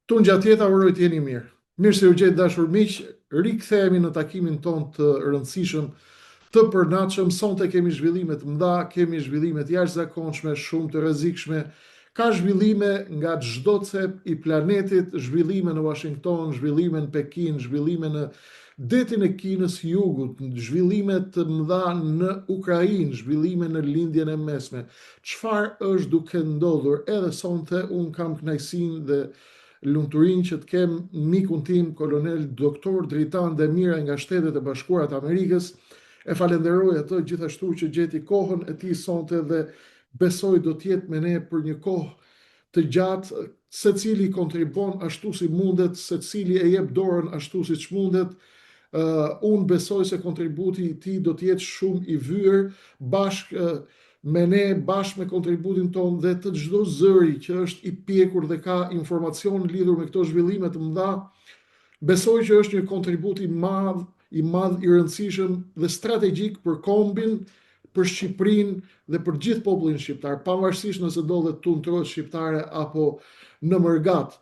Tu në gjatë jeta uroj të jeni mirë. Mirë se u gjetë dashur miq, rikthehemi në takimin ton të rëndësishëm, të përnaçëm. Sonte kemi zhvillime të mëdha, kemi zhvillime të jashtëzakonshme, shumë të rrezikshme. Ka zhvillime nga çdo cep i planetit, zhvillime në Washington, zhvillime në Pekin, zhvillime në detin e Kinës jugut, zhvillime të mëdha në Ukrainë, zhvillime në lindjen e mesme. Çfarë është duke ndodhur? Edhe sonte un kam kënaqësinë dhe lumturinë që të kem mikun tim, kolonel doktor Dritan Demira nga Shtetet e Bashkuara të Amerikës. E falenderoj atë gjithashtu që gjeti kohën e tij sonte dhe besoj do të jetë me ne për një kohë të gjatë, secili kontribon ashtu si mundet, secili e jep dorën ashtu siç mundet. Unë besoj se kontributi i tij do të jetë shumë i vyer bashkë me ne, bashkë me kontributin ton dhe të çdo zëri që është i pjekur dhe ka informacion lidhur me këto zhvillime të mëdha. Besoj që është një kontribut i madh, i rëndësishëm dhe strategjik për kombin, për Shqipërinë dhe për gjithë popullin shqiptar, pavarësisht nëse ndodhet tu në trojë shqiptare apo në Mërgat.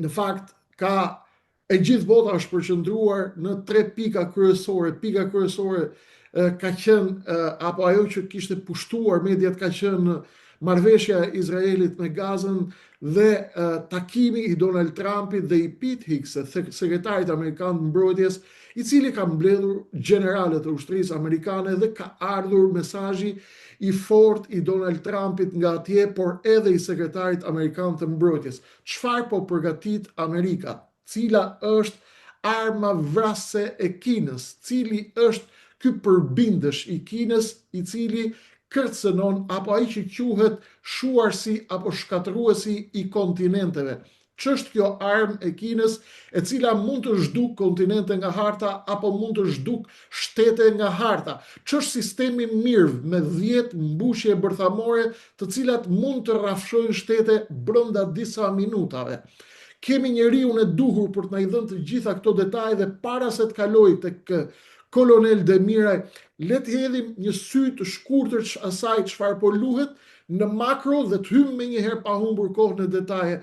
Në fakt, e gjithë bota është përqendruar në 3 pika kryesore. Pika kryesore ka qenë, apo ajo që kishte pushtuar mediat ka qenë marrëveshja e Izraelit me Gazën dhe takimi i Donald Trumpit dhe i Pete Hegseth, sekretarit amerikan të mbrojtjes, i cili ka mbledhur gjeneralet e ushtrisë amerikane dhe ka ardhur mesazhi i fortë i Donald Trumpit nga atje, por edhe i sekretarit amerikan të mbrojtjes. Çfarë po përgatit Amerika? Cila është arma vrasëse e Kinës? Cili është ky përbindësh i Kinës i cili kërcënon apo ai që quhet shuarsi apo shkatërruesi i kontinenteve? Ç'është kjo armë e Kinës e cila mund të zhduk kontinente nga harta apo mund të zhduk shtete nga harta? Ç'është sistemi MIRV me 10 mbushje bërthamore të cilat mund të rrafshojnë shtete brenda disa minutave? Kemi njeriu e duhur për të na i dhënë të gjitha këto detaje dhe para se të kaloj tek kolonel Demiraj, le të hedhim një sy të shkurtër asaj çfarë po luhet në makro dhe të hymë menjëherë pa humbur kohë në detaje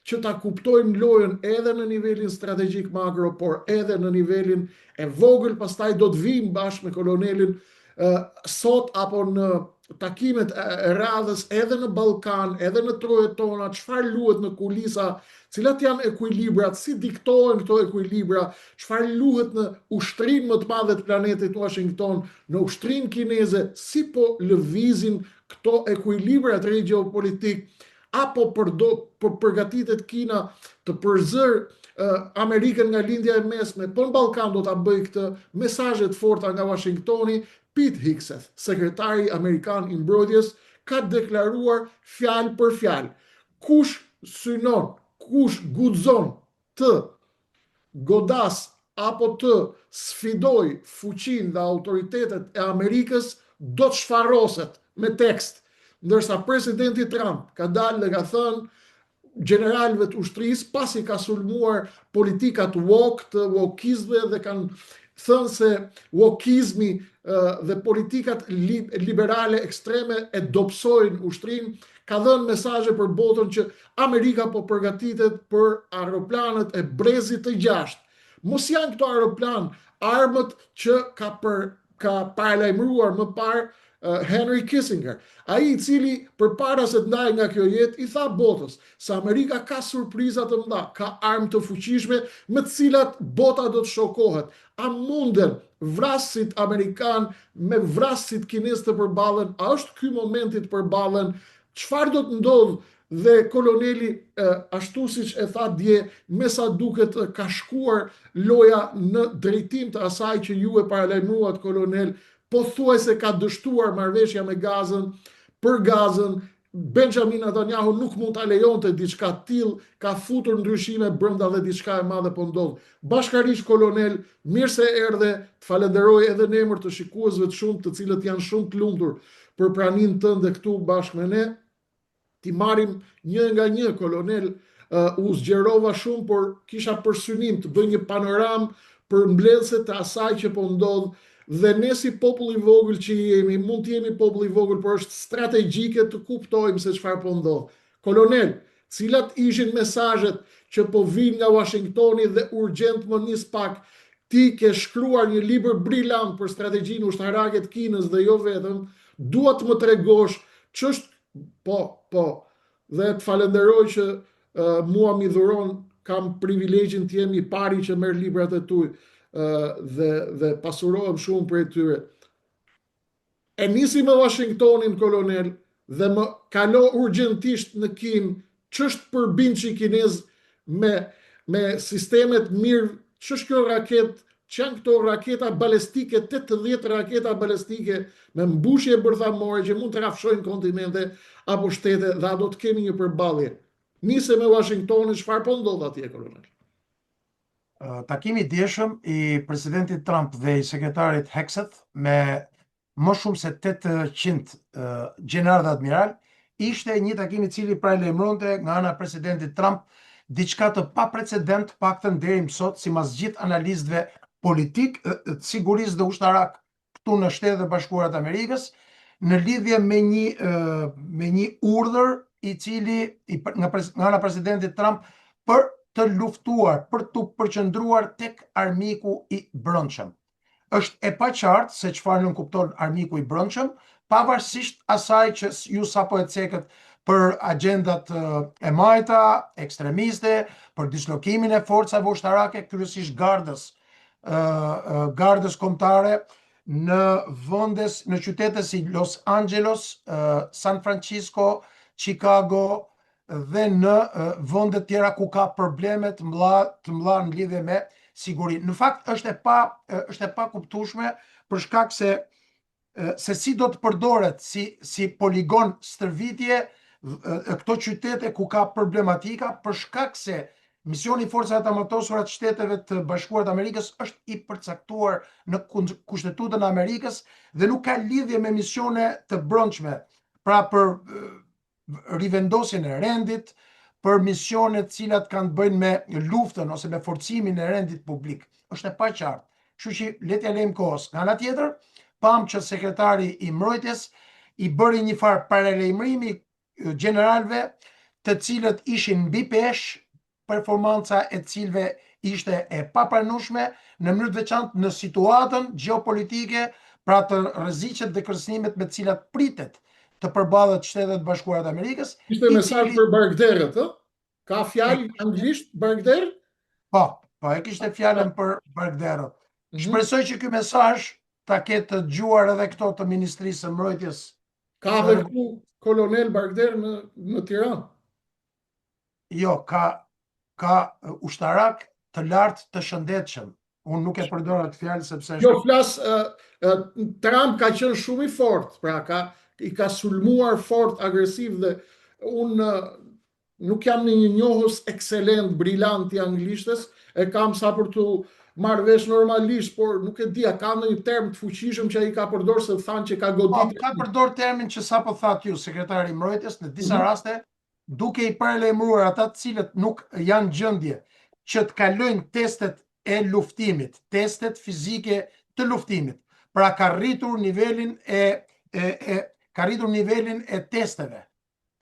që ta kuptojmë lojën edhe në nivelin strategjik makro, por edhe në nivelin e vogël. Pastaj do të vim bashkë me kolonelin sot apo në takimet e radhës edhe në Ballkan, edhe në trojet tona, çfarë luhet në kulisa, cilat janë ekuilibrat, si diktohen këto ekuilibra, çfarë luhet në ushtrinë më të madhe të planetit Washington, në ushtrinë kineze, si po lëvizin këto ekuilibrat gjeopolitik, apo përgatitet Kina të përzër Amerikën nga lindja e mesme, po në Ballkan do ta bëj këtë. Mesazhe të forta nga Washingtoni. Pete Hegseth, sekretari amerikan i mbrojtjes, ka deklaruar fjalë për fjalë: kush synon, kush guxon të godas apo të sfidoj fuqinë dhe autoritetet e Amerikës do të shfarroset, me tekst. Ndërsa presidenti Trump ka dalë dhe ka thënë generalëve të ushtrisë, pasi ka sulmuar politikat woke të wokizmëve dhe kanë thënë se wokizmi dhe politikat liberale ekstreme e dobësojnë ushtrinë, ka dhënë mesazhe për botën që Amerika po përgatitet për aeroplanet e brezit të 6. Mos janë këto aeroplan armët që ka paralajmëruar më parë Henry Kissinger, ai i cili përpara se të ndajë nga kjo jetë i tha botës se Amerika ka surpriza të mëdha, ka armë të fuqishme me të cilat bota do të shokohet. A munden vrasësit amerikan me vrasësit kinez të përballen? A është ky momenti të përballen? Çfarë do të ndodhë? Dhe koloneli, ashtu siç e tha dje, me sa duket ka shkuar loja në drejtim të asaj që ju e paralajmëruat, kolonel, pothuajse ka dështuar marrëveshja me Gazën, për Gazën. Benjamin Netanyahu nuk mund ta lejonte diçka të tillë, ka futur ndryshime brenda dhe diçka e madhe po ndodh. Bashkërisht, kolonel, mirë se erdhe. Të falenderoj edhe në emër të shikuesve të shumë, të cilët janë shumë të lumtur për praninë tënde këtu bashkë me ne. Ti marrim një nga një, kolonel. U zgjerova shumë, por kisha për synim të bëj një panoramë për mbledhse të asaj që po ndodh. Dhe ne si popull i vogël që jemi, mund të jemi popull i vogël, por është strategjike të kuptojmë se çfarë po ndodh. Kolonel, cilat ishin mesazhet që po vinë nga Washingtoni dhe urgjent më nis pak. Ti ke shkruar një libër brillant për strategjinë ushtarake të Kinës dhe jo vetëm, dua të më tregosh ç'është po, dhe të falenderoj që mua mi dhuron, kam privilegjin të jem i pari që merr librat e tuaj dhe pasurohem shumë për tyre. E nisi me Washingtonin, kolonel, dhe më kalo urgjentisht në Kinë, ç'është përbindshi kinez me sistemet mirë, ç'është kjo raket, që janë këto raketa balestike, 80 raketa balestike me mbushje bërthamore që mund të rafshojnë kontinente apo shtete, dhe a do të kemi një përballje. Nise me Washingtonin, çfarë po ndodh atje, kolonel? Takimi i dieshëm i presidentit Trump dhe i sekretarit Hegseth me më shumë se 800 gjeneral dhe admiral ishte një takim i cili paralajmëronte nga ana e presidentit Trump diçka të paprecedent, paktën deri më sot, sipas gjithë analistëve politik, të sigurisë dhe ushtarak këtu në Shtetet e Bashkuara të Amerikës, në lidhje me një urdhër i cili nga ana e presidentit Trump për të luftuar, për të përqendruar tek armiku i brendshëm. Është e paqartë se çfarë nënkupton armiku i brendshëm, pavarësisht asaj që ju sapo e cekët për agjendat e majta, ekstremiste, për dislokimin e forcave ushtarake, kryesisht gardës kombëtare në qytete si Los Angeles, San Francisco, Chicago dhe në vende tjera ku ka probleme të mëdha në lidhje me sigurinë. Në fakt është e pa kuptueshme për shkak se si do të përdoret si poligon stërvitje këto qytete ku ka problematika, për shkak se misioni i forcave të amatosura të Shteteve të Bashkuara të Amerikës është i përcaktuar në Kushtetutën e Amerikës dhe nuk ka lidhje me misione të brendshme, pra për rivendosjen e rendit, për misionet të cilat kanë të bëjnë me luftën ose me forcimin e rendit publik. Është e paqartë. Kështu që le t'ja lejmë kohës. Nga ana tjetër, pam që sekretari i mbrojtjes i bëri një farë paralajmërimi gjeneralëve të cilët ishin mbi peshë, performanca e cilëve ishte e papranueshme, në mënyrë të veçantë në situatën gjeopolitike, pra të rreziqet dhe kërcënimet me të cilat pritet të përballet Shtetet Bashkuara të Amerikës. Ishte mesazh për barkderët, ë? Ka fjalë anglisht barkder? Po, e kishte fjalën për barkderët. Shpresoj që ky mesazh ta ketë dëgjuar edhe këto të Ministrisë së Mbrojtjes. Ka dhe ku kolonel barkder në Tiranë? Jo, ka ushtarak të lartë të shëndetshëm. Unë nuk e përdor atë fjalë sepse Jo, flas Trump ka qenë shumë i fortë, pra i ka sulmuar fort, agresiv, dhe unë nuk jam një njohës ekselent, brillant i anglishtes, e kam sa për të marrë vesh normalisht, por nuk e di, a ka në një term të fuqishëm që ai ka përdorur se thanë që ka godit. Ka përdor termin që sapo thatë ju, sekretari i mbrojtjes, në disa raste, duke i paralajmëruar ata të cilët nuk janë gjendje që të kalojnë testet e luftimit, testet fizike të luftimit. Pra ka rritur nivelin e testeve.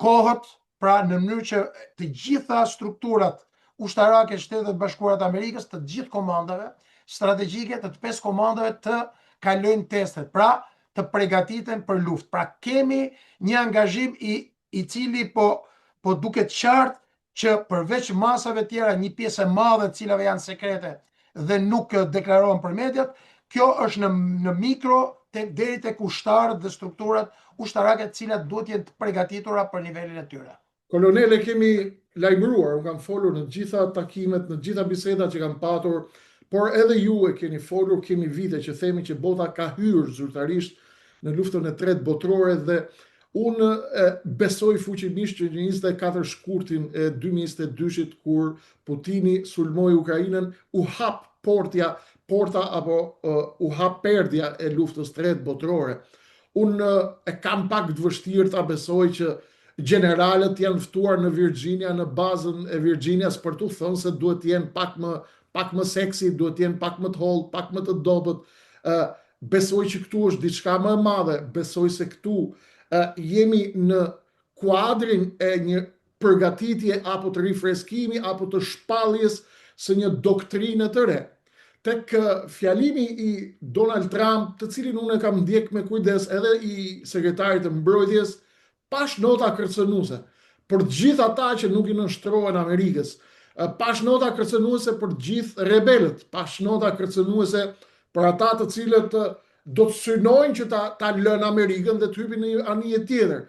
Kohët, pra në mënyrë që të gjitha strukturat ushtarake të Shtetet Bashkuara të Amerikës, të gjithë komandave strategjike, të 5 komandave të kalojnë testet, pra të përgatiten për luftë. Pra kemi një angazhim i cili po duket qartë që përveç masave tjera, një pjesë e madhe të cilave janë sekrete dhe nuk deklarohen për mediat, kjo është në mikro deri tek ushtarët dhe strukturat ushtarake të cilat duhet jenë të përgatitura për nivelin e tyre. Kolonel, e kemi lajmëruar, unë kam folur në gjitha takimet, në gjitha bisedat që kam patur, por edhe ju e keni folur, kemi vite që themi që bota ka hyrë zyrtarisht në luftën e tretë botërore, dhe unë besoj fuqimisht që në 24 shkurtin e 2022-shit, kur Putini sulmoi Ukrainën, u hap porta apo u hap perdja e luftës tretë botërore. Unë e kam pak të vështirë ta besoj që generalët janë ftuar në Virginia, në bazën e Virginias, për të thënë se duhet të jenë pak më seksi, duhet të jenë pak më të hollë, pak më të dobët. Besoj që këtu është diçka më e madhe, besoj se këtu jemi në kuadrin e një përgatitje apo të rifreskimi apo të shpalljes së një doktrine të re. Tek fjalimi i Donald Trump, të cilin unë e kam ndjek me kujdes, edhe i sekretarit të mbrojtjes, pash nota kërcënuese për të gjithë ata që nuk i nënshtrohen Amerikës, pash nota kërcënuese për të gjithë rebelët, pash nota kërcënuese për ata të cilët do të synojnë që ta lënë Amerikën dhe të hypin në një anije tjetër.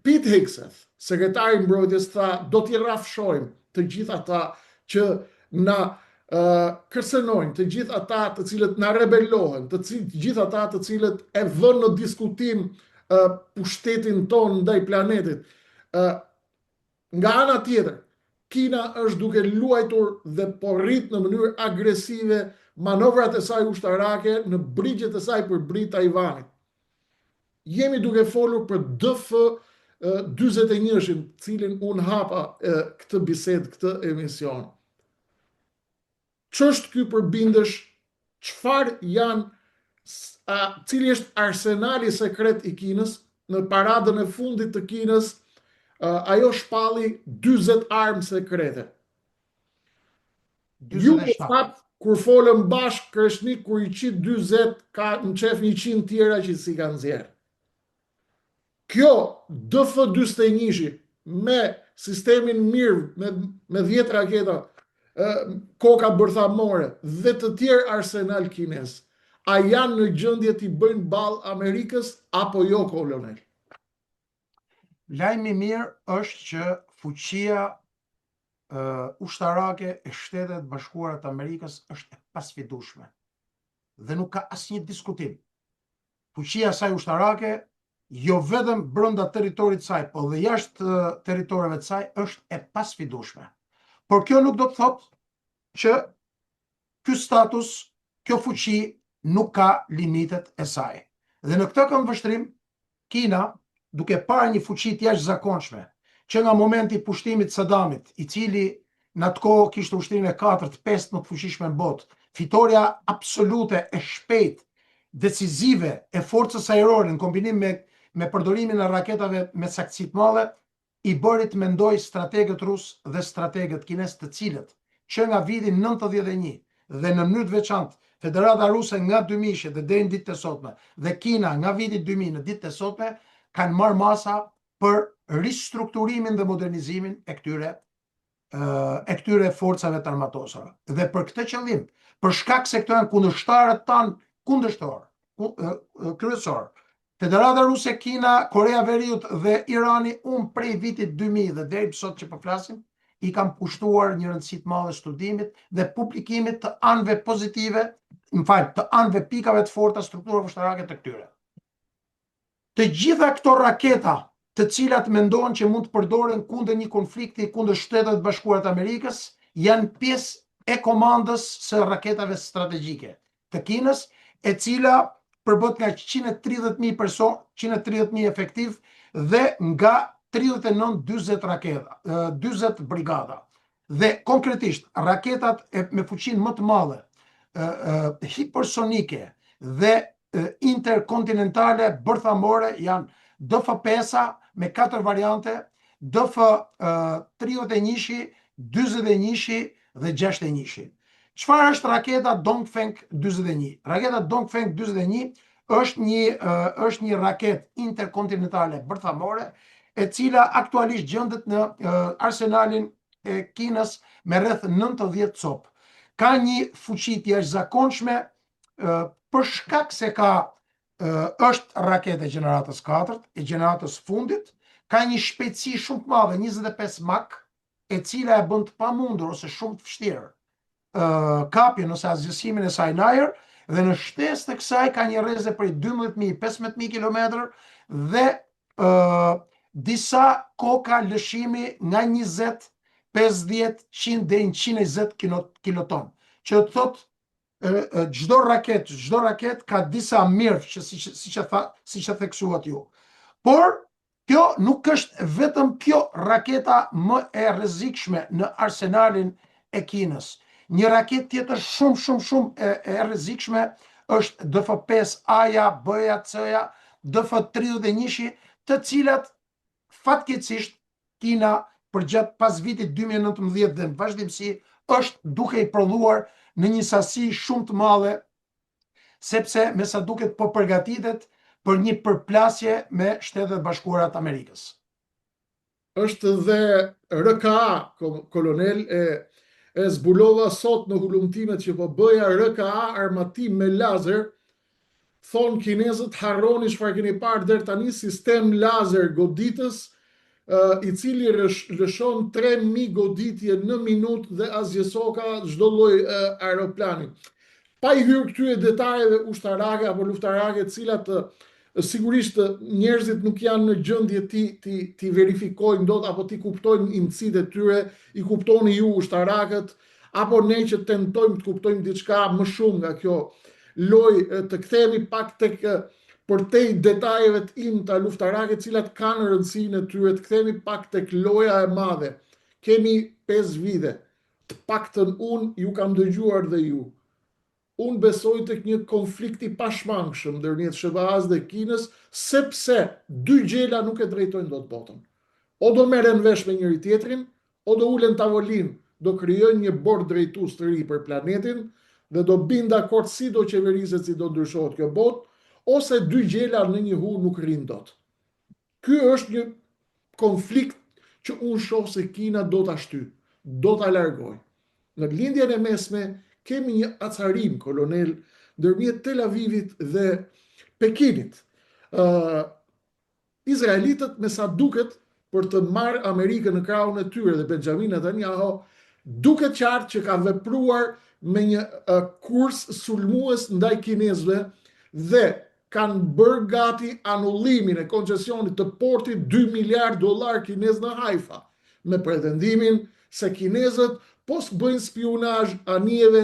Pete Hegseth, sekretari i mbrojtjes, tha do t'i rrafshojmë të gjithë ata që na kërcënojnë, të gjithë ata të cilët na rebelohen, të gjithë ata të cilët e vënë në diskutim pushtetin ton ndaj planetit. Nga ana tjetër, Kina është duke luajtur dhe po rrit në mënyrë agresive manovrat e saj ushtarake në brigjet e saj për brit Tajvanit. Jemi duke folur për DF41, cilin unë hapa këtë bisedë, këtë emision. Ç'është ky përbindësh? Çfarë janë, cili është arsenali sekret i Kinës? Në paradën e fundit të Kinës, ajo shpalli 40 armë sekrete. Ju në fakt, kur folën bashkë Kreshnik, kur i qit 40, ka në qef 100 tjera që si kanë zjerë. Kjo DF41 me sistemin mirë, me 10 raketa, koka bërthamore dhe të tjerë arsenal kines, a janë në gjendje t'i bëjnë ballë Amerikës apo jo, kolonel? Lajmi mirë është që fuqia ushtarake e Shtetet Bashkuara të Amerikës është e pasfidueshme dhe nuk ka asnjë diskutim. Fuqia e saj ushtarake, jo vetëm brenda territorit të saj, po dhe jashtë territoreve të saj, është e pasfidueshme. Por kjo nuk do të thotë që ky status, kjo fuqi nuk ka limitet e saj. Dhe në këtë këndvështrim, Kina, duke parë një fuqi të jashtëzakonshme, që nga momenti i pushtimit të Saddamit, i cili në atë kohë kishte ushtrinë e 4-5 më të fuqishme në botë, fitoria absolute e shpejt, decisive e forcës ajrore në kombinim me përdorimin e raketave me saktësi të mëdha, i bëri të mendoj strategët rus dhe strategët kines, të cilët që nga viti 91 dhe në mënyrë të veçantë Federata Ruse nga 2000 dhe deri në ditët e sotme dhe Kina nga viti 2000 në ditët e sotme kanë marrë masa për ristrukturimin dhe modernizimin e këtyre forcave të armatosura. Dhe për këtë qëllim, për shkak se këto janë kundërshtarët tanë kryesor, Federata Ruse, Kina, Korea Veriut dhe Irani, unë prej vitit 2000 dhe deri sot që po flasim, i kam pushtuar një rëndësi të madhe studimit dhe publikimit të anëve pozitive, të anëve pikave të forta strukturave ushtarake të këtyre. Të gjitha këto raketa, të cilat mendohen që mund të përdoren kundër një konflikti kundër Shtetet Bashkuara të Amerikës, janë pjesë e komandës së raketave strategjike të Kinës, e cila përbët nga 130.000 person, 130.000 efektiv dhe nga 39-40 raketa, 40 brigada. Dhe konkretisht, raketat me fuqinë më të madhe, hipersonike dhe interkontinentale bërthamore janë DF-5 me 4 variante, DF-31, 41 dhe 61. Çfarë është raketa Dongfeng 41? Raketa Dongfeng 41 është një raket interkontinentale bërthamore, e cila aktualisht gjendet në arsenalin e Kinës me rreth 90 copë. Ka një fuqi të jashtëzakonshme për shkak se është raketë e gjeneratës 4, e gjeneratës fundit, ka një shpejtësi shumë të madhe, 25 Mach, e cila e bën të pamundur ose shumë të vështirë kapjen ose asgjësimin e saj në ajër, dhe në shtesë të kësaj ka një rreze prej 12.000-15.000 km dhe disa koka lëshimi nga 20, 50, 100 dhe 120 kiloton. Që të thotë çdo raket ka disa mirë që siç e theksuat ju. Por kjo nuk është vetëm kjo raketa më e rrezikshme në arsenalin e Kinës. Një raket tjetër shumë e rrezikshme është DF-5A-ja, B-ja, C-ja, DF-31, të cilat fatkeqësisht Kina për gjatë pas vitit 2019 dhe në vazhdimsi është duke i prodhuar në një sasi shumë të madhe, sepse me sa duket po përgatitet për një përplasje me Shtetet Bashkuara të Amerikës. Është dhe RKA, kolonel, e zbulova sot në hulumtimet që po bëja RKA armatim me lazer. Thonë kinezët harroni çfarë keni parë deri tani, sistem lazer goditës, i cili lëshon 3000 goditje në minutë dhe azjesoka çdo lloj aeroplani. Pa i hyrë këtyre detajeve ushtarake apo luftarake, të cilat sigurisht njerëzit nuk janë në gjendje ti verifikojnë dot apo ti kuptojnë imësitë e tyre, i kuptoni ju ushtarakët, apo ne që tentojmë të kuptojmë diçka më shumë nga kjo lojë, të kthehemi pak tek përtej detajeve të imta luftarake, të cilat kanë rëndësinë e tyre, të kthehemi pak tek loja e madhe. Kemi 5 vite, të paktën unë ju kam dëgjuar dhe ju. Unë besoj tek një konflikt i pashmangshëm ndërmjet SBA-s dhe Kinës, sepse dy gjela nuk e drejtojnë dot botën. O do merren vesh me njëri tjetrin, o do ulen tavolinë, do krijojnë një bord drejtues të ri për planetin dhe do bin dakord si do qeveriset, si do ndryshohet kjo botë, ose dy gjela në një hu nuk rrin dot. Ky është një konflikt që unë shoh se Kina do ta shty, do ta largoj. Në lindjen e mesme kemi një acarim, kolonel, ndërmjet Tel Avivit dhe Pekinit. Izraelitët, me sa duket, për të marrë Amerikën në krahun e tyre dhe Benjamin Netanyahu, duket qartë që ka vepruar me një kurs sulmues ndaj kinezëve dhe kanë bërë gati anullimin e koncesionit të portit $2 miliard kinez në Haifa, me pretendimin se kinezët pos bëjnë spionazh anijeve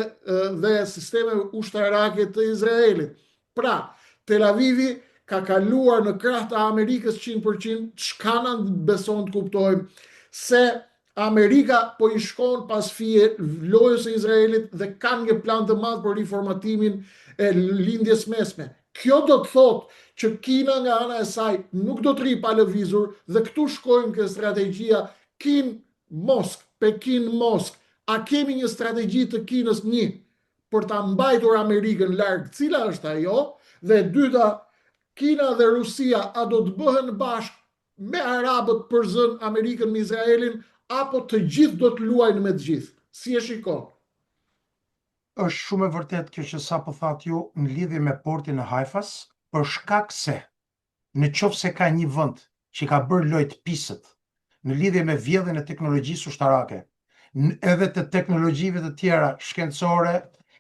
dhe sistemeve ushtarake të Izraelit. Pra, Tel Avivi ka kaluar në krah të Amerikës 100%, çka na beson të kuptojmë se Amerika po i shkon pas fije lojës së Izraelit dhe kanë një plan të madh për riformatimin e lindjes mesme. Kjo do të thotë që Kina nga ana e saj nuk do të rri pa lëvizur dhe këtu shkojmë ke strategjia Kin-Mosk, Pekin-Mosk. A kemi një strategji të Kinës një për ta mbajtur Amerikën larg, cila është ajo? Dhe dyta, Kina dhe Rusia a do të bëhen bashkë me arabët për zën Amerikën me Izraelin, apo të gjithë do të luajnë me të gjithë? Si e shikon? Është shumë e vërtet kjo që sapo thatë ju në lidhje me portin e Haifas, për shkak se në qoftë se ka një vend që ka bërë lojë pisët në lidhje me vjedhjen e teknologjisë ushtarake, edhe të teknologjive të tjera shkencore,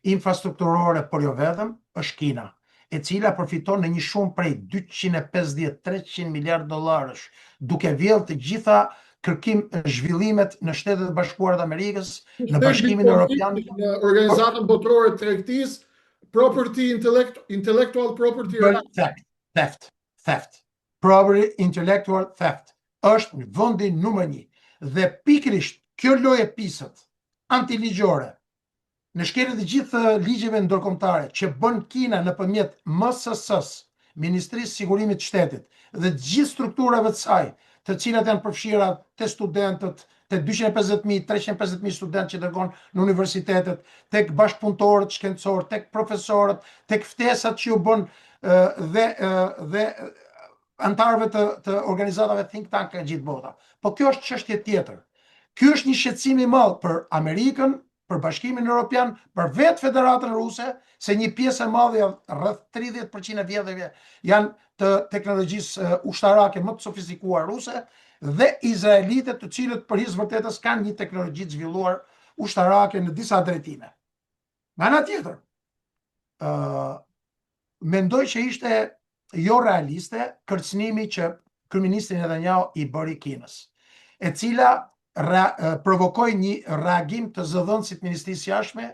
infrastrukturore, por jo vetëm, është Kina, e cila përfiton në një shumë prej 250-300 miliard dollarësh, duke vjedhur të gjitha zhvillimet në Shtetet Bashkuara të Amerikës, në Bashkimin Evropian, në Organizatën Botërore të Tregtisë, property intellectual property theft. Property intellectual theft është në vendin numër 1 dhe pikërisht kjo lojë e pisët antiligjore në shkeljet e gjithë ligjeve ndërkombëtare që bën Kina nëpërmjet MSS-s, Ministrisë së Sigurimit të Shtetit, dhe të gjithë strukturave të saj, të cilat janë përfshira te studentët, te 250.000, 350.000 studentë që dërgon në universitetet, tek bashkëpunëtorët shkencorë, tek profesorët, tek ftesat që u bën dhe antarëve të organizatave think tank në gjithë bota. Po kjo është çështje tjetër. Ky është një shqetësim i madh për Amerikën, për Bashkimin Evropian, për vetë Federatën Ruse, se një pjesë e madhe, rreth 30% e vjedhjeve janë të teknologjisë ushtarake më të sofistikuar ruse, dhe izraelitët, të cilët për hir të vërtetës kanë një teknologji të zhvilluar ushtarake në disa drejtime. Nga ana tjetër, mendoj që ishte jo realiste kërcënimi që kryeministri Netanyahu i bëri Kinës, e cila provokoi një reagim të zëdhënësit Ministrisë Jashtme,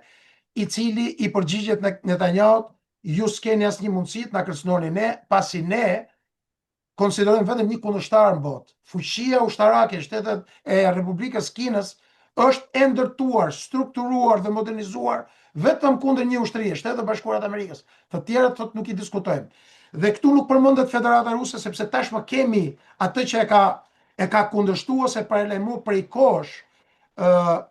i cili i përgjigjet Netanyahut: ju s'keni asnjë mundësi të na kërcënoni ne, pasi ne konsiderojmë vetëm një kundërshtar në botë. Fuqia ushtarake e Shtetet e Republikës Kinës është e ndërtuar, strukturuar dhe modernizuar vetëm kundër një ushtrie, Shtetet Bashkuara të Amerikës. Të tjerët thotë nuk i diskutojmë. Dhe këtu nuk përmendet Federata Ruse, sepse tashmë kemi atë që e ka e ka kundërshtuar ose paralajmëruar prej kohësh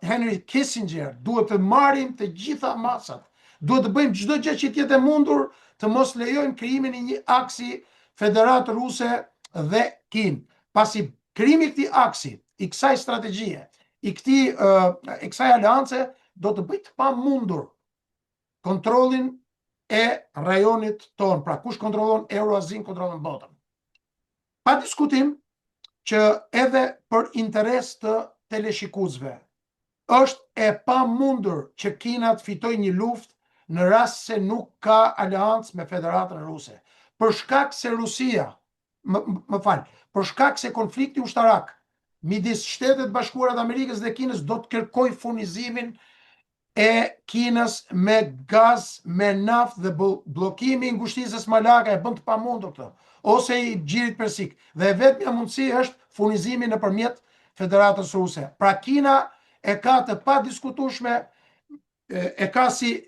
Henry Kissinger, duhet të marrim të gjitha masat, duhet të bëjmë çdo gjë që tjetë e mundur të mos lejojmë krijimin e një aksi Federatë Ruse dhe Kinë. Pasi krijimi i këtij aksi, i kësaj strategjie, i kësaj aleance do të bëjë të pamundur kontrollin e rajonit ton. Pra kush kontrollon Euroazin, kontrollon botën. Pa diskutim që edhe për interes të teleshikuesve është e pamundur që Kina të fitojë një luftë në rast se nuk ka aleancë me Federatën Ruse. Për shkak se Rusia, për shkak se konflikti ushtarak midis Shtetet Bashkuara të Amerikës dhe Kinës do të kërkojë furnizimin e Kinës me gaz, me naftë dhe bllokimi i ngushtisës Malaka e bën të pamundur këtë, ose i Xhirit Persik. Dhe vetmja mundësi është furnizimi nëpërmjet Federatës Ruse. Pra Kina e ka të padiskutueshme, e ka si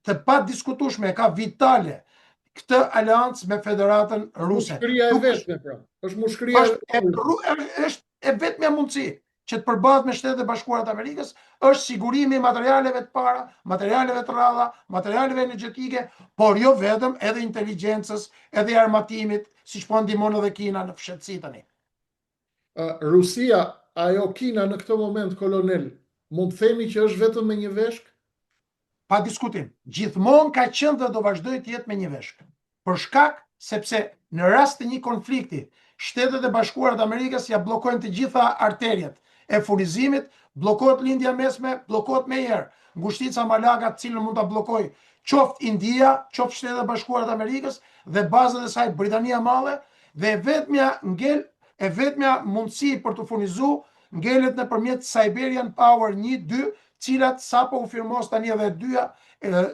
të padiskutueshme, e ka vitale këtë aleancë me Federatën Ruse. Mushkëria e vetme, pra. Është mushkëria është e vetmja mundësi që të përballet me Shtetet e Bashkuara të Amerikës, është sigurimi i materialeve të para, materialeve të rralla, materialeve energjetike, por jo vetëm, edhe inteligjencës, edhe armatimit, siç po ndihmon edhe Kina në fshehtësi tani. Rusia, ajo Kina në këtë moment, kolonel, mund të themi që është vetëm me një veshk? Pa diskutim. Gjithmonë ka qenë dhe do vazhdojë të jetë me një veshk. Për shkak sepse në rast të një konflikti, Shtetet e Bashkuara të Amerikës ja bllokojnë të gjitha arteriet e furnizimit, bllokohet lindja mesme, bllokohet me herë ngushtica Malaka, të cilën mund ta bllokojë qoftë India, qoftë Shtetet e Bashkuara të Amerikës dhe bazat e saj Britania e Madhe, dhe vetmja mundësi për të furnizuar ngelet nëpërmjet Siberian Power 1-2, cilat sapo u firmos tani edhe dyja,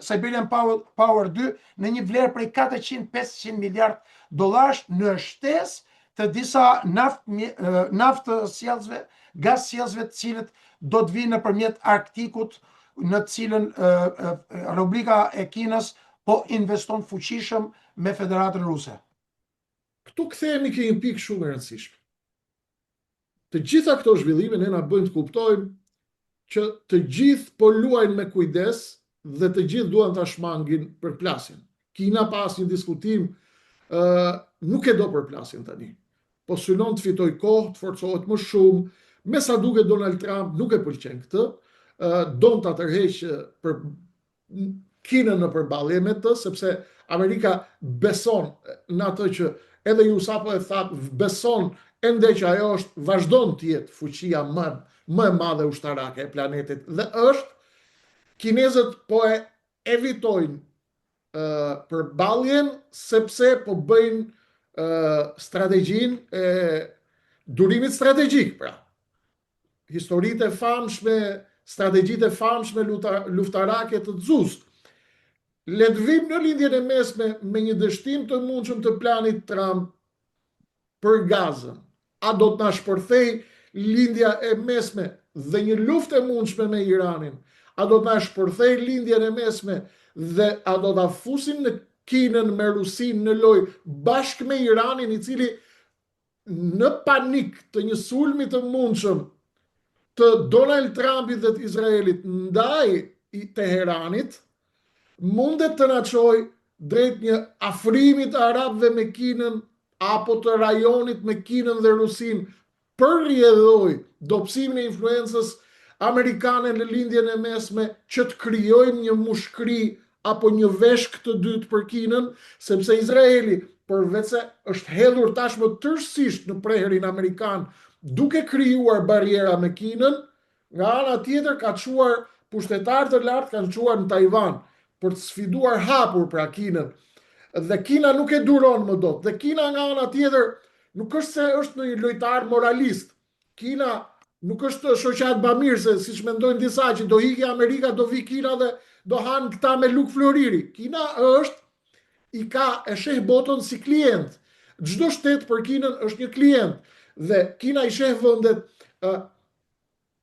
Siberian Power 2 në një vlerë prej 400-500 miliard dollarësh në shtesë të disa naftë sjellësve, gaz sjellësve, të cilët do të vinë nëpërmjet Arktikut, në të cilën Republika e Kinës po investon fuqishëm me Federatën Ruse. Këtu kthehemi ke një pikë shumë e rëndësishme. Të gjitha këto zhvillime ne na bëjnë të kuptojmë që të gjithë po luajnë me kujdes dhe të gjithë duan ta shmangin përplasjen. Kina pas një diskutim nuk e do përplasjen tani, po synon të fitoj kohë, të forcohet më shumë, me sa duket Donald Trump nuk e pëlqen këtë, don ta tërheqë për Kinën në përballje me të, sepse Amerika beson në atë që edhe ju sapo e thatë, beson ende që ajo vazhdon të jetë fuqia më e madhe ushtarake e planetit, dhe kinezët po e evitojnë përballjen sepse po bëjnë strategjinë e durimit strategjik, pra. Historitë e famshme, strategjitë e famshme luftarake të Xust. Le të vim në lindjen e mesme me një dështim të mundshëm të planit Trump për Gazën. A do të na shpërthej lindja e mesme dhe një luftë e mundshme me Iranin? A do të na shpërthej lindjen e mesme dhe a do ta fusin në Kinën me Rusinë në lojë bashkë me Iranin, i cili në panik të një sulmi të mundshëm të Donald Trumpit dhe të Izraelit ndaj i Teheranit, mundet të na çojë drejt një afrimi të arabëve me Kinën apo të rajonit me Kinën dhe Rusinë për rrjedhoj dobësimin e influencës amerikane në lindjen e mesme, që të krijojnë një mushkëri apo një veshk të dytë për Kinën, sepse Izraeli, përveç se është hedhur tashmë tërësisht në preherin amerikan, duke krijuar bariera me Kinën, nga ana tjetër ka çuar pushtetarë të lartë, kanë çuar në Taiwan për të sfiduar hapur pra Kinën. Dhe Kina nuk e duron më dot. Dhe Kina nga ana tjetër nuk është se është një lojtar moralist. Kina nuk është shoqat bamirëse, siç mendojnë disa, që do hiki Amerika, do vi Kina dhe do hanë këta me luk floriri. Kina e sheh botën si klient. Çdo shtet për Kinën është një klient. Dhe Kina i sheh vendet,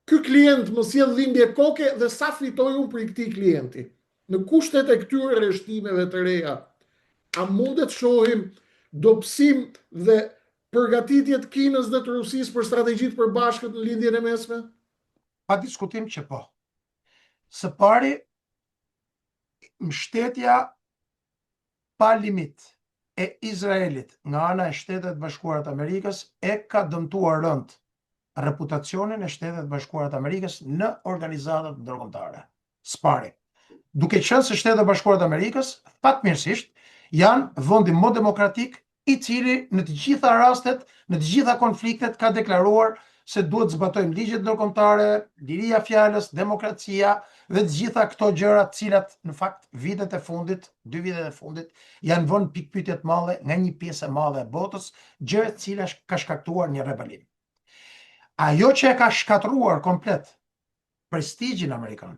ky klient më sjell dhimbje koke dhe sa fitoj unë për këtij klienti. Në kushtet e këtyre rreshtimeve të reja, a mundet shohim dobësim dhe përgatitjet Kinës dhe të Rusisë për strategjit përbashkët në lindjen e mesme? Pa diskutim që po. Së pari, mbështetja pa limit e Izraelit nga ana e Shtetet Bashkuara të Amerikës e ka dëmtuar rënd reputacionin e Shtetet Bashkuara të Amerikës në organizatat ndërkombëtare. Së pari, duke qenë se Shtetet Bashkuara të Amerikës fatmirësisht janë vendi më demokratik i cili në të gjitha rastet, në të gjitha konfliktet ka deklaruar se duhet të zbatojmë ligjet ndërkombëtare, liria fjalës, demokracia dhe të gjitha këto gjëra të cilat në fakt vitet e fundit, 2 vitet e fundit, janë vënë pikpyetje të mëdha nga një pjesë e madhe e botës, gjë e cila ka shkaktuar një rebelim. Ajo që e ka shkatruar komplet prestigjin amerikan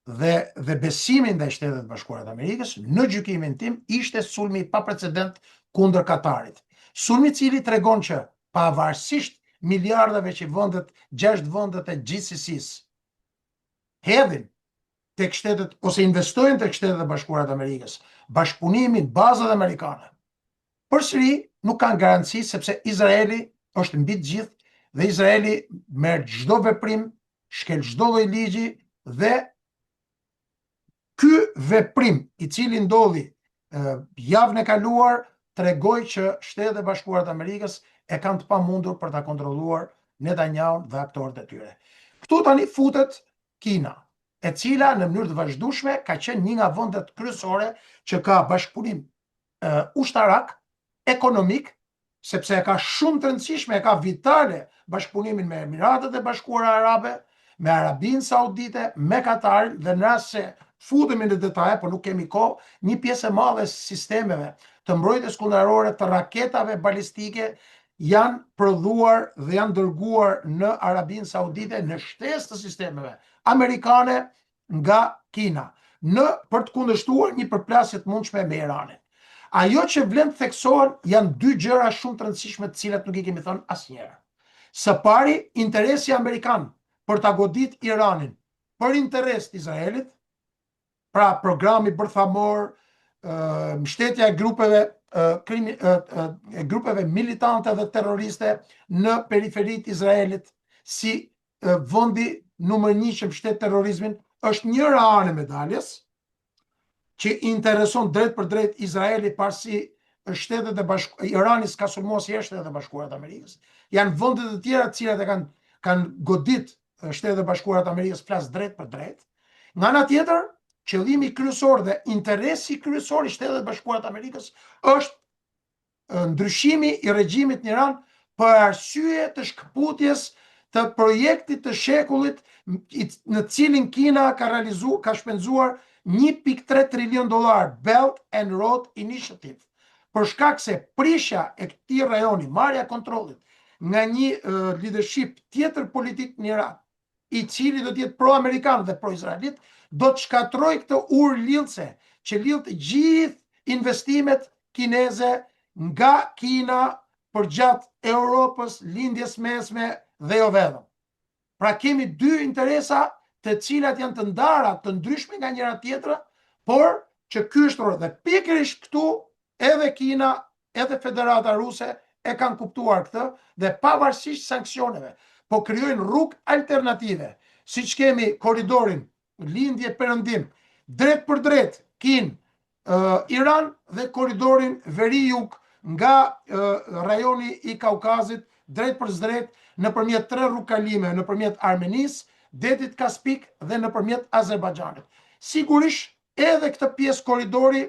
dhe besimin ndaj Shtetet Bashkuara të Amerikës, në gjykimin tim, ishte sulmi pa precedent kundër Katarit. Sulmi i cili tregon që pavarësisht miliardave që 6 vendet e GCC-s hedhin tek shtetet ose investojnë tek Shtetet e Bashkuara të Amerikës, bashkëpunimin, bazat amerikane, përsëri nuk kanë garanci sepse Izraeli është mbi të gjithë dhe Izraeli merr çdo veprim, shkel çdo lloj ligji dhe ky veprim i cili ndodhi javën e kaluar tregoi që Shtetet e Bashkuara të Amerikës e kanë të pamundur për ta kontrolluar Netanyahu dhe aktorët e tyre. Këtu tani futet Kina, e cila në mënyrë të vazhdueshme ka qenë një nga vendet kryesore që ka bashkëpunim ushtarak, ekonomik, sepse ka shumë të rëndësishme, ka vitale bashkëpunimin me Emiratet e Bashkuara Arabe, me Arabinë Saudite, me Katarin, dhe në rast se futemi në detaje, por nuk kemi kohë, një pjesë e madhe e sistemeve të mbrojtjes kundërore të raketave balistike janë prodhuar dhe janë dërguar në Arabinë Saudite në shtesë të sistemeve amerikane nga Kina, për të kundërshtuar një përplasje të mundshme me Iranin. Ajo që vlen të theksohen janë 2 gjëra shumë të rëndësishme të cilat nuk i kemi thënë asnjëherë. Së pari, interesi amerikan për ta godit Iranin për interes të Izraelit, pra programi bërthamor, mbështetja e grupeve militante dhe terroriste në periferitë Izraelit si vendi numër 1 që mbështet terrorizmin, është njëra anë e medaljes që intereson drejt për drejt Izraeli, parsi Shtetet e Bashkuara, Irani s'ka sulmuar asnjëherë Shtetet e Bashkuara të Amerikës. Janë vende të tjera të cilat e kanë godit Shtetet e Bashkuara të Amerikës, flas drejt për drejt. Nga ana tjetër, qëllimi kryesor dhe interesi kryesor i Shtetet e Bashkuara të Amerikës është ndryshimi i regjimit në Iran për arsye të shkputjes të projektit të shekullit në cilin Kina ka shpenzuar $1.3 trilion Belt and Road Initiative, për shkak se prishja e këtij rajoni, marrja e kontrollit nga një leadership tjetër politik në Iran, i cili do të jetë pro-amerikan dhe pro-izraelit, do të shkatroj këtë urë lidhse që lidh gjithë investimet kineze nga Kina përgjatë Europës, lindjes mesme dhe jo vetëm. Pra kemi 2 interesa të cilat janë të ndara, të ndryshme nga njëra tjetra, por që ky është rreth. Dhe pikërisht këtu edhe Kina, edhe Federata Ruse e kanë kuptuar këtë dhe pavarësisht sanksioneve, po krijojnë rrugë alternative, siç kemi korridorin lindje perëndim, drejt për drejt Iran dhe korridorin veri-jug nga rajoni i Kaukazit drejt për drejt nëpërmjet 3 rrugë kalime, nëpërmjet Armenisë, detit Kaspik dhe nëpërmjet Azerbajxhanit. Sigurisht edhe këtë pjesë korridori,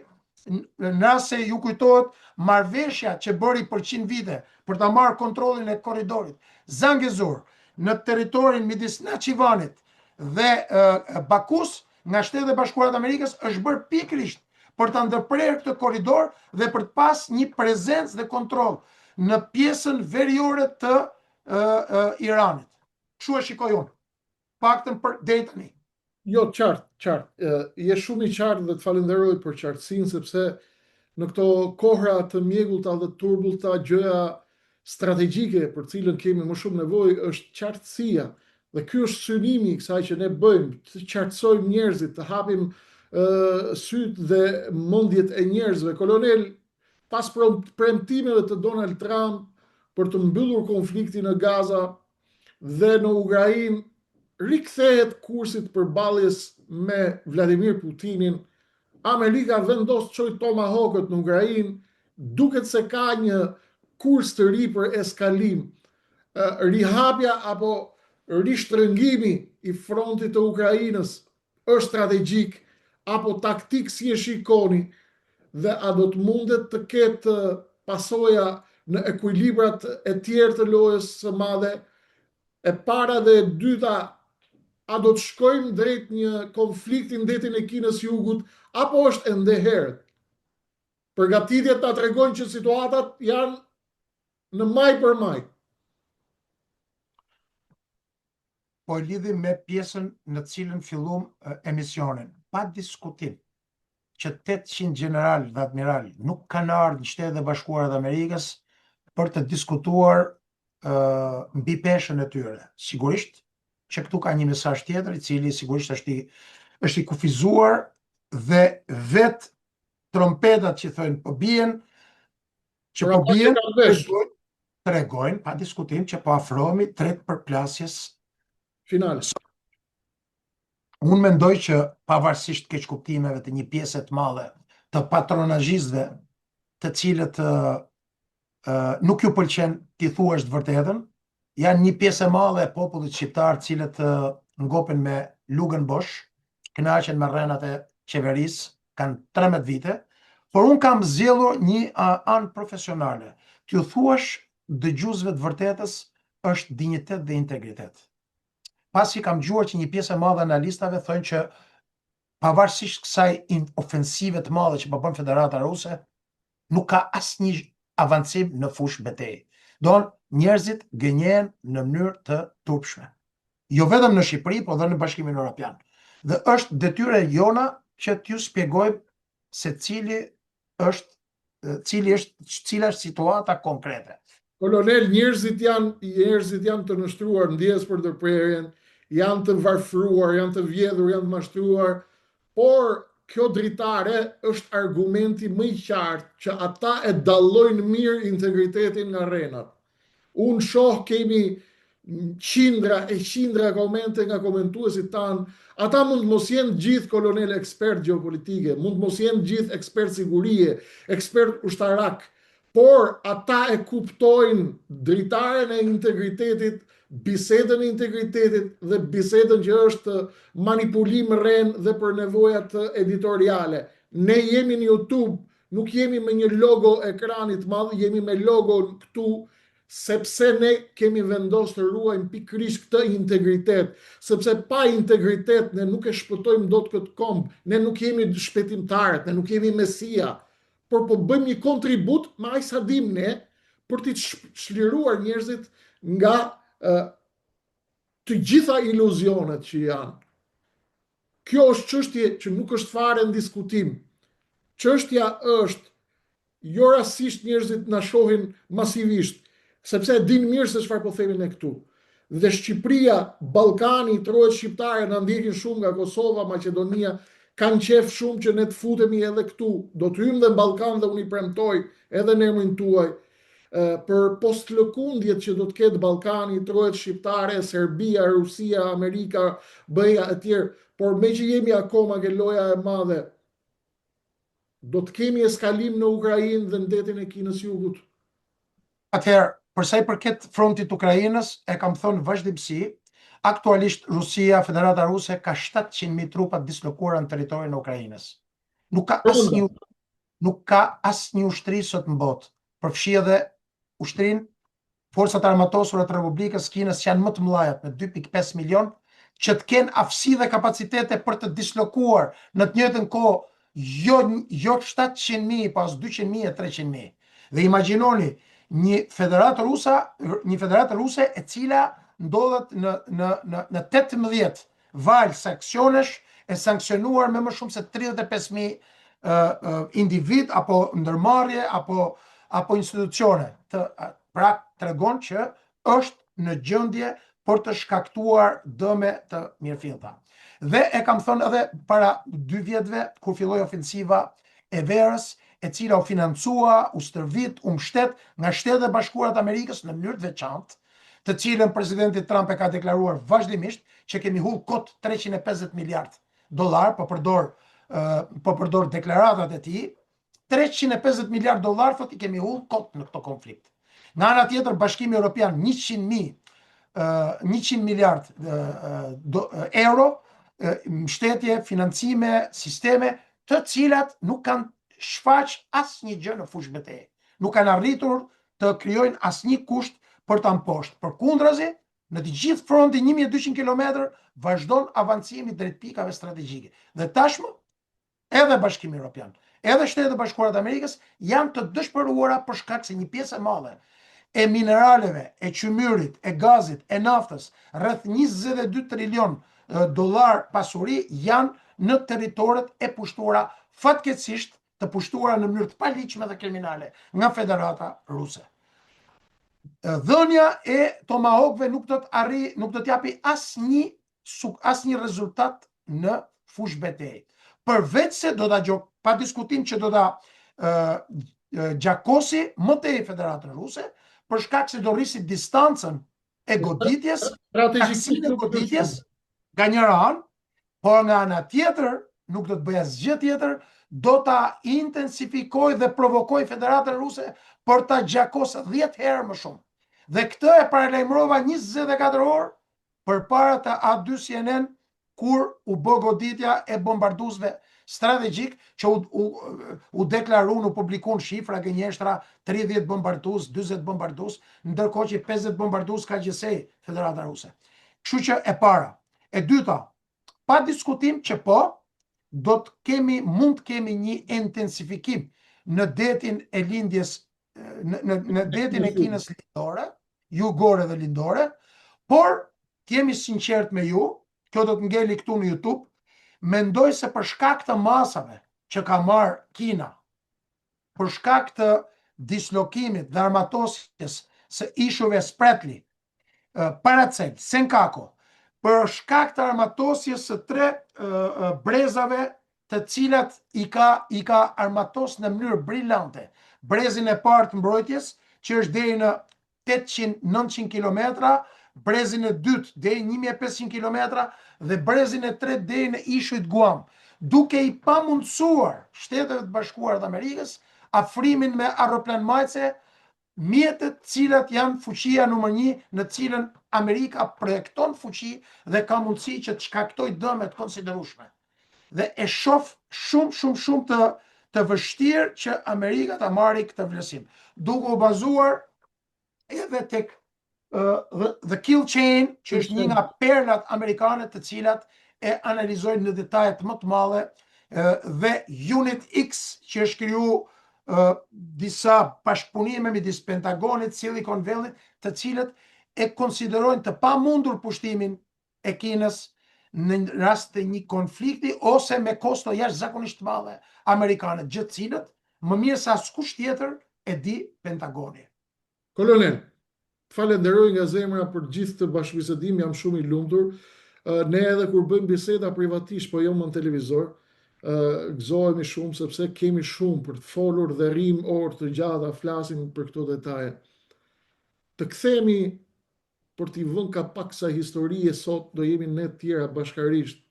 nëse ju kujtohet marrëveshja që bëri për 100 vite për ta marrë kontrollin e korridorit Zangezur në territorin midis Naçivanit dhe Bakus nga Shtetet e Bashkuara të Amerikës, është bërë pikërisht për ta ndërprerë këtë korridor dhe për të pas një prezencë dhe kontroll në pjesën veriore të Iranit. Kështu e shikoj unë. Paktën për deri tani. Jo, qartë. Je shumë i qartë dhe të falenderoj për qartësinë, sepse në këto kohra të mjegullta dhe turbullta, gjëja strategjike për cilën kemi më shumë nevojë është qartësia. Dhe ky është synimi i kësaj që ne bëjmë, të qartësojmë njerëzit, të hapim sytë dhe mendjet e njerëzve. Kolonel, pas premtimeve të Donald Trump për të mbyllur konfliktin në Gaza dhe në Ukrainë rikthehet kursit përballjes me Vladimir Putinin. Amerika vendos të çojë tomahawkët në Ukrainë, duket se ka një kurs të ri për eskalim. Rihapja apo rishtrëngimi i frontit të Ukrainës është strategjik apo taktik, si e shikoni, dhe a do të mundet të ketë pasoja në ekuilibrat e tjerë të lojës së madhe? E para dhe e dyta, a do të shkojmë drejt një konflikti në detin e Kinës Jugut, apo është ende herët? Përgatitjet ta tregojnë që situatat janë në maj për maj. Po lidhim me pjesën në cilën fillum emisionin. Pa diskutim që 800 general dhe admiral nuk kanë ardhur në Shtetet e Bashkuara të Amerikës për të diskutuar mbi peshën e tyre. Sigurisht që këtu ka një mesazh tjetër, i cili sigurisht është i kufizuar, dhe vet trompetat që thonë po bien, tregojnë pa diskutim që po afrohemi drejt përplasjes finale. Unë mendoj që pavarësisht keq kuptimeve të një pjesë të madhe të patronazhistëve, të cilët nuk ju pëlqen t'i thuash të vërtetën, janë një pjesë e madhe e popullit shqiptar, të cilët ngopen me lugën bosh, kënaqen me rrenat e qeverisë, kanë 13 vite, por unë kam zgjedhur një anë profesionale. T'ju thuash dëgjuesve të vërtetës është dinjitet dhe integritet. Pasi kam dëgjuar që një pjesë e madhe analistave thonë që pavarësisht kësaj ofensive të madhe që po bën Federata Ruse, nuk ka asnjë avancim në fushë betejë. Njerëzit gënjehen në mënyrë të turpshme. Jo vetëm në Shqipëri, por edhe në Bashkimin Evropian. Dhe është detyrë jona që t'ju shpjegojmë se cila është situata konkrete. Kolonel, njerëzit janë të nështruar, ndjes për ndërprerjen, janë të varfëruar, janë të vjedhur, janë të mashtruar, por kjo dritare është argumenti më i qartë që ata e dallojnë mirë integritetin nga rrenat. Unë shoh kemi qindra komente nga komentuesit tanë. Ata mund mos jenë gjithë kolonel ekspert geopolitike, mund mos jenë gjithë ekspert sigurie, ekspert ushtarak, por ata e kuptojnë dritaren e integritetit, bisedën e integritetit dhe bisedën që është manipulim rren dhe për nevojat editoriale. Ne jemi në YouTube, nuk jemi me një logo ekranit madh, jemi me logo këtu, sepse ne kemi vendosur të ruajmë pikërisht këtë integritet, sepse pa integritet ne nuk e shpëtojmë dot këtë komb, ne nuk jemi shpëtimtarët, ne nuk jemi mesia, por po bëjmë një kontribut me aq sa dim ne për t'i çliruar njerëzit nga të gjitha iluzionet që janë. Kjo është çështje që nuk është fare në diskutim. Çështja është, jo rastisht njerëzit na shohin masivisht, sepse din mirë se çfarë po themi ne këtu. Dhe Shqipëria, Ballkani, trojet shqiptare na ndjekin shumë nga Kosova, Maqedonia, kanë qef shumë që ne të futemi edhe këtu. Do të hymë dhe në Ballkan dhe unë i premtoj edhe në emrin tuaj për postlëkundjet që do të ketë Ballkani, trojet shqiptare, Serbia, Rusia, Amerika, BE-ja e tjerë, por me që jemi akoma ke loja e madhe, do të kemi eskalim në Ukrainë dhe në detin e Kinës Jugut. Atëherë, përsa i përket frontit Ukrainës, e kam thënë vazhdimsi, aktualisht Rusia, Federata Ruse ka 700.000 trupa dislokuara në territorin e Ukrainës. Nuk ka asnjë ushtri sot në botë, përfshi edhe ushtrinë, forcat armatosura të Republikës Kinës janë më të mëdha me 2.5 milion, që të kenë aftësi dhe kapacitete për të dislokuar në të njëjtën kohë jo 700.000, pas 200.000 e 300.000. Dhe imagjinoni një federatë ruse e cila ndodhet në 18 valë sanksionesh, e sankcionuar me më shumë se 35.000 individ apo ndërmarrje apo institucione. Pra tregon që është në gjendje për të shkaktuar dëme të mirëfillta. Dhe e kam thënë edhe para 2 vjetëve, kur filloi ofensiva e verës, e cila u financua, u stërvit, u mbështet nga Shtetet e Bashkuara të Amerikës në mënyrë të veçantë, të cilën presidenti Trump e ka deklaruar vazhdimisht që kemi hull kot 350 miliard dollar, po përdor deklaratat e tij, 350 miliard dollar thot I kemi hull kot në këto konflikt. Nga ana tjetër, Bashkimi Evropian 100 miliard euro mbështetje, financime, sisteme, të cilat nuk kanë shfaq asnjë gjë në fushë betejë. Nuk kanë arritur të krijojnë asnjë kusht për ta mposhtë. Përkundrazi, në të gjithë frontin 1200 km vazhdon avancimi drejt pikave strategjike. Dhe tashmë edhe Bashkimi Evropian, edhe Shtetet e Bashkuara të Amerikës janë të dëshpëruara për shkak se një pjesë e madhe e mineraleve, e qymyrit, e gazit, e naftës, rreth 22 trilion dollar pasuri janë në territoret e pushtuara, fatkeqësisht të pushtuara në mënyrë të paligjshme dhe kriminale nga Federata Ruse. Dhënia e Tomahawkëve nuk do të japi asnjë rezultat në fushë betejë. Përveç se do ta pa diskutim që do ta gjakosi më tej Federatën Ruse, për shkak se do rrisi distancën e goditjes, taksinë e goditjes nga njëra anë, por nga ana tjetër nuk do të bëjë asgjë tjetër, do ta intensifikoj dhe provokoj Federatën Ruse për ta gjakosë 10 herë më shumë. Dhe këtë e paralajmërova 24 orë përpara të A2 CNN, kur u bë goditja e bombarduesve strategjik, që u deklaruan, u publikuan shifra gënjeshtra, 30 bombardues, 40 bombardues, ndërkohë që 50 bombardues ka gjësej Federata Ruse. Kështu që e para. E dyta, pa diskutim që mund të kemi një intensifikim në detin e lindjes, në detin e Kinës lindore, jugore dhe lindore, por jemi sinqert me ju, kjo do të ngeli këtu në YouTube, mendoj se për shkak të masave që ka marrë Kina, për shkak të dislokimit dhe armatosjes së ishuve Spratly, Paracel, Senkaku, për shkak të armatosjes së 3 brezave të cilat I ka armatos në mënyrë brillante. Brezin e parë të mbrojtjes, që është deri në 800-900 km, brezin e dytë deri 1500 km dhe brezin e tretë deri në ishujt Guam, duke I pamundsuar Shteteve të Bashkuara të Amerikës afrimin me aeroplan majtëse, mjetet cilat janë fuqia numër 1 në cilën Amerika projekton fuqi dhe ka mundësi që të shkaktoj dëme të konsiderueshme. Dhe e shoh shumë të vështirë që Amerika ta marrë këtë vlerësim, duke u bazuar edhe tek The Kill Chain, që është një nga perlat amerikane të cilat e analizojnë në detajet më të mëdha, dhe Unit X, që është kriju disa bashkëpunime midis Pentagonit, Silicon Valley, të cilët e konsiderojnë të pamundur pushtimin e Kinës në rast të një konflikti ose me kosto jashtëzakonisht të mëdha amerikane, gjë të cilët më mirë se askush tjetër e di Pentagoni. Kolonel, falenderoj nga zemra për gjithë të bashkëbisedim, jam shumë I lumtur. Ne edhe kur bëjmë biseda privatisht, po jo më në televizor, gëzohemi shumë sepse kemi shumë për të folur dhe rrim orë të gjata, flasim për këto detaje. Të kthehemi për t'i vënë ka pak sa historie sot, do jemi ne të tjera bashkarisht.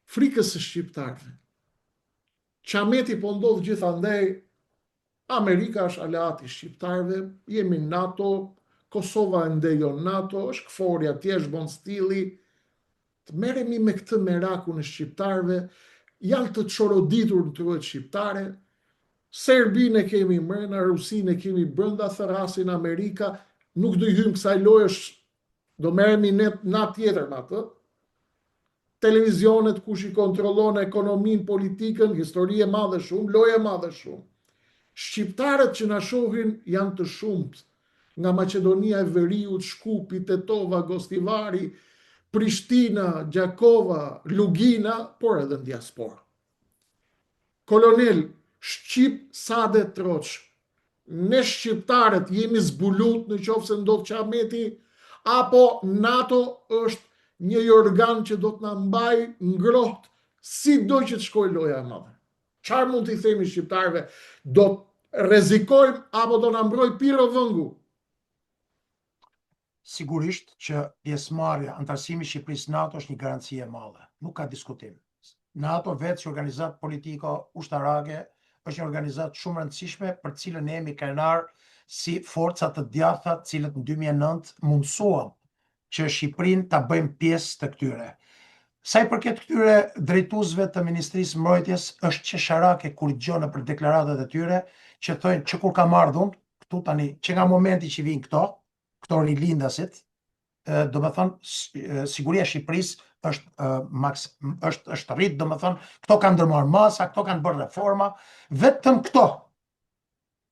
Frikës së shqiptarëve. Çameti po ndodh gjithandej, Amerika është aleati I shqiptarëve, jemi NATO, Kosova ndejon NATO, është këforja, thjesht bon stili. Të merremi me këtë merakun e shqiptarëve, janë të çoroditur në trojët shqiptare, Serbinë e kemi mrena, Rusinë e kemi brenda, therasin Amerika, nuk do I hyjmë kësaj lojësh, do merremi natë tjetër me atë. Televizionet kush I kontrollon ekonominë, politikën, histori e madhe shumë, lojë e madhe shumë. Shqiptarët që na shohin janë të shumt, nga Maqedonia e Veriut, Shkupi, Tetova, Gostivari, Prishtina, Gjakova, Lugina, por edhe në diaspora. Kolonel, Shqip Sade Troç, ne shqiptarët jemi zbulut në qoftë se ndodh çameti, apo NATO është një organ që do të na mbaj ngrohtë sido që të shkojë loja e madhe. Çfarë mund t'i themi shqiptarëve? Do të rrezikojmë apo do na mbroj piro vëngu? Sigurisht që pjesëmarrja, antarësimi i Shqipërisë në NATO është një garanci e madhe. Nuk ka diskutim. NATO vetë si organizatë politiko ushtarake është një organizatë shumë rëndësishme për cilën ne jemi krenar si forca të djatha, të cilët në 2009 mundsuam që Shqipërinë ta bëjmë pjesë të këtyre. Sa i përket këtyre drejtuesve të Ministrisë Mbrojtjes, është qesharake kur dëgjon për deklaratat e tyre që thonë që kur kam ardhur këtu tani, që nga momenti që vinë këto rilindasit, do me thonë, siguria e Shqipërisë është rrit, do me thonë, këto kanë ndërmarrë masa, këto kanë bërë reforma, vetëm këto,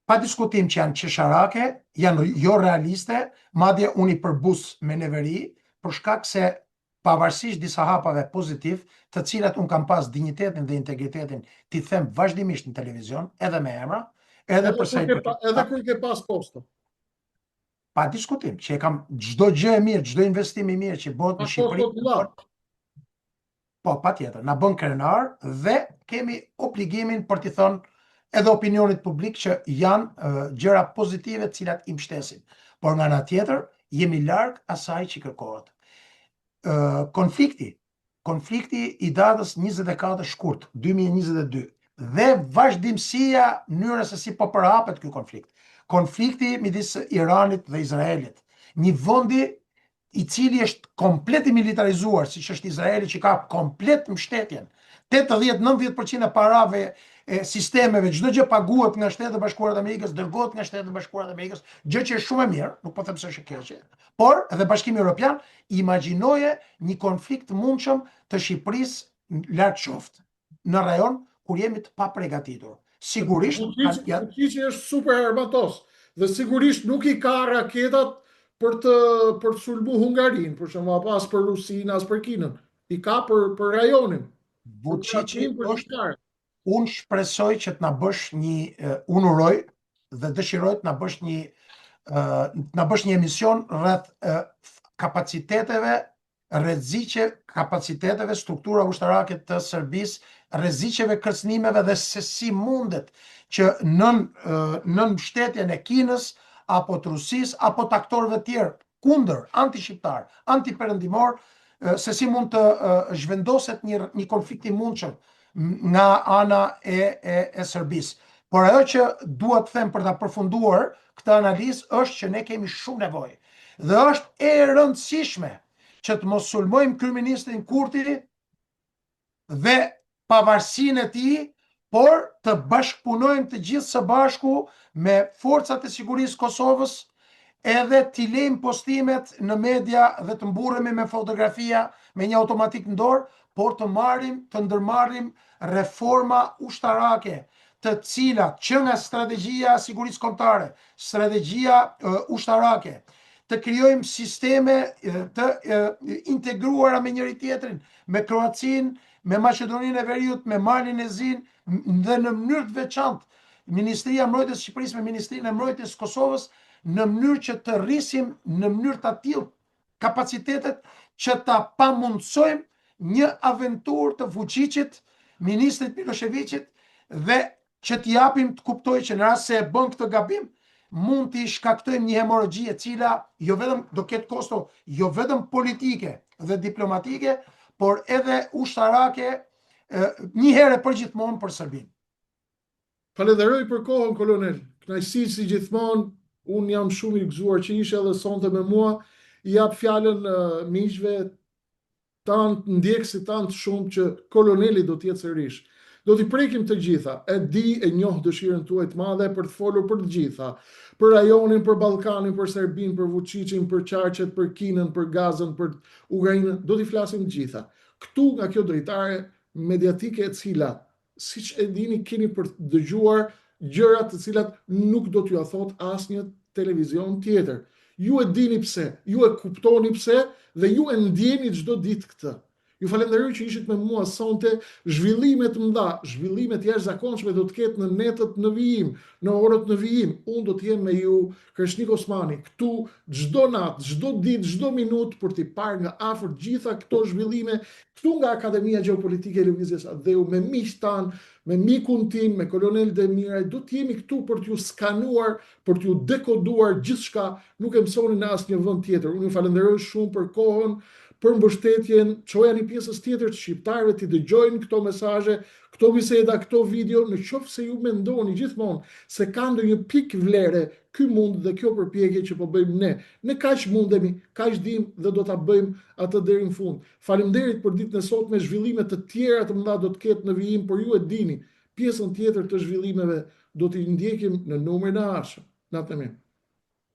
pa diskutim që janë qesharake, janë jo realiste, madje unë i përbus me neveri, për shkak se pavarësisht disa hapave pozitiv, të cilat unë kam pas dignitetin dhe integritetin t'i them vazhdimisht në televizion, edhe me emra, edhe kur ke pas posto. Pa diskutim, që e kam çdo gjë e mirë, çdo investim i mirë që bëhet në Shqipëri. Po, patjetër, na bën krenar dhe kemi obligimin për t'i thënë edhe opinionit publik që janë gjëra pozitive të cilat i mbështesin. Por nga ana tjetër, jemi larg asaj që kërkohet. Konflikti i datës 24 shkurt 2022 dhe vazhdimësia mënyrës se si po përhapet ky konflikt. Konflikti midis Iranit dhe Izraelit. Një vendi i cili është komplet i militarizuar, siç është Izraeli që ka komplet mbështetjen. 80-90% e parave e sistemeve, çdo gjë paguhet nga Shtetet e Bashkuara të Amerikës, dërgohet nga Shtetet e Bashkuara të Amerikës, gjë që është shumë e mirë, nuk po them se është e keqe. Por edhe Bashkimi Evropian imagjinoje një konflikt të mundshëm të Shqipërisë larg qoftë në rajon kur jemi të paprigatitur. Sigurisht fuqiçi është super armatos dhe sigurisht nuk i ka raketat për të sulmu Hungarinë, për shembull, pas për Rusinë, as për Kinën. I ka për rajonin. Vučići është, unë shpresoj që të na bësh unë uroj dhe dëshiroj të na bësh një emision rreth kapaciteteve rreziqe, kapaciteteve struktura ushtarake të Serbisë, rreziqeve kërcënimeve dhe se si mundet që nën mbështetjen e Kinës apo të Rusisë apo të aktorëve tjerë kundër, anti-shqiptar, anti-perëndimor, se si mund të zhvendoset një konflikt i mundshëm nga ana e Serbisë. Por ajo që dua të them për ta përfunduar këtë analizë është që ne kemi shumë nevojë dhe është e rëndësishme që të mos sulmojmë kryeministrin Kurti dhe pavarësinë e tij, por të bashkëpunojmë të gjithë së bashku me forcat e sigurisë Kosovës, edhe t'i lejmë postimet në media dhe të mburremi me fotografia me një automatik në dorë, por të ndërmarrim reforma ushtarake, të cilat që nga strategjia sigurisë kombëtare, strategjia ushtarake, të krijojmë sisteme të integruara me njëri tjetrin, me Kroacinë, me Maqedoninë e Veriut, me Malin e Zin, dhe në mënyrë të veçantë Ministria e Mbrojtjes së Shqipërisë me Ministrinë e Mbrojtjes së Kosovës, në mënyrë që të rrisim në mënyrë të tillë kapacitetet që ta pamundsojmë një aventurë të Vučićit, ministrit Miloševićit, dhe që t'i japim të kuptojë që në rast se e bën këtë gabim, mund t'i shkaktojmë një hemorragji e cila jo vetëm do ketë kosto, jo vetëm politike dhe diplomatike, por edhe ushtarake një herë për gjithmonë për Serbinë. Falenderoj për kohën, kolonel. Kënaqësi si gjithmonë. Unë jam shumë i gëzuar që ishe edhe sonte me mua. I jap fjalën miqve tanë, ndjekësit tanë të shumë që koloneli do t'jetë sërish. Do t'i prekim të gjitha. E di e njoh dëshirën tuaj të madhe për të folur për të gjitha. Për rajonin, për Ballkanin, për Serbinë, për Vučićin, për Çarçet, për Kinën, për Gazën, për Ukrainën. Do t'i flasim të gjitha. Këtu nga kjo drejtare mediatike e cila, siç e dini, keni për të dëgjuar gjërat të cilat nuk do t'ju a thot asnjë televizion tjetër. Ju e dini pse, ju e kuptoni pse dhe ju e ndjeni çdo ditë këtë. Ju falenderoj që ishit me mua sonte. Zhvillimet mëdha, zhvillimet jashtëzakonshme do të ketë në netët në vijim, në orët në vijim. Unë do të jem me ju, Kreshnik Osmani, këtu çdo natë, çdo ditë, çdo minutë për t'i parë nga afër gjitha këto zhvillime, këtu nga Akademia Gjeopolitike e Lëvizjes Adheu, me miq tan, me mikun tim, me Kolonel Demiraj, do të jemi këtu për t'ju skanuar, për t'ju dekoduar gjithçka, nuk e mësoni në asnjë vend tjetër. Unë ju falenderoj shumë për kohën, për mbështetjen, çoja një pjesës tjetër të shqiptarëve të dëgjojnë këto mesazhe, këto biseda, këto video, në qoftë se ju mendoni gjithmonë se ka ndonjë pikë vlere ky mund dhe kjo përpjekje që po bëjmë ne. Ne kaq mundemi, kaq dim dhe do ta bëjmë atë deri në fund. Faleminderit për ditën e sotme, zhvillime të tjera të mëdha do të ketë në vijim, por ju e dini, pjesën tjetër të zhvillimeve do t'i ndjekim në numrin e ardhshëm. Natë mirë.